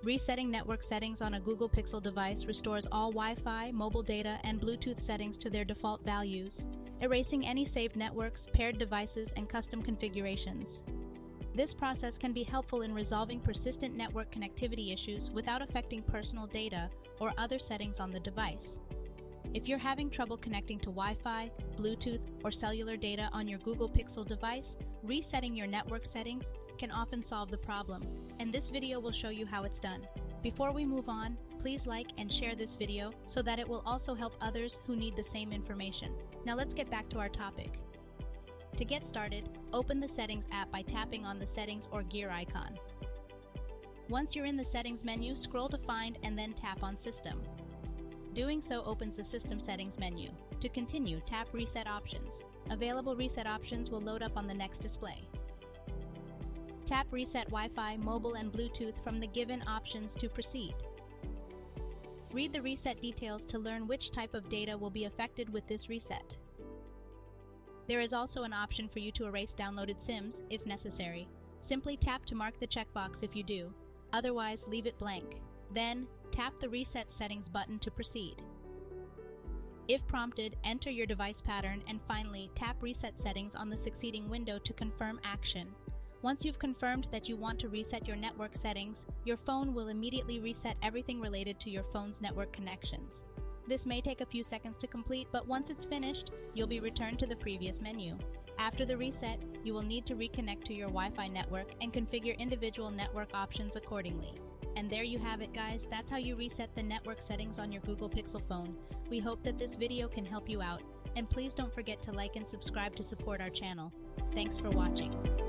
Resetting network settings on a Google Pixel device restores all Wi-Fi, mobile data, and Bluetooth settings to their default values, erasing any saved networks, paired devices, and custom configurations. This process can be helpful in resolving persistent network connectivity issues without affecting personal data or other settings on the device. If you're having trouble connecting to Wi-Fi, Bluetooth, or cellular data on your Google Pixel device, resetting your network settings can often solve the problem, and this video will show you how it's done. Before we move on, please like and share this video so that it will also help others who need the same information. Now let's get back to our topic. To get started, open the Settings app by tapping on the Settings or gear icon. Once you're in the Settings menu, scroll to Find and then tap on System. Doing so opens the System Settings menu. To continue, tap Reset Options. Available reset options will load up on the next display. Tap Reset Wi-Fi, Mobile, and Bluetooth from the given options to proceed. Read the reset details to learn which type of data will be affected with this reset. There is also an option for you to erase downloaded SIMs if necessary. Simply tap to mark the checkbox if you do, otherwise leave it blank. Then, tap the Reset Settings button to proceed. If prompted, enter your device pattern and finally tap Reset Settings on the succeeding window to confirm action. Once you've confirmed that you want to reset your network settings, your phone will immediately reset everything related to your phone's network connections. This may take a few seconds to complete, but once it's finished, you'll be returned to the previous menu. After the reset, you will need to reconnect to your Wi-Fi network and configure individual network options accordingly. And there you have it, guys. That's how you reset the network settings on your Google Pixel phone. We hope that this video can help you out. And please don't forget to like and subscribe to support our channel. Thanks for watching.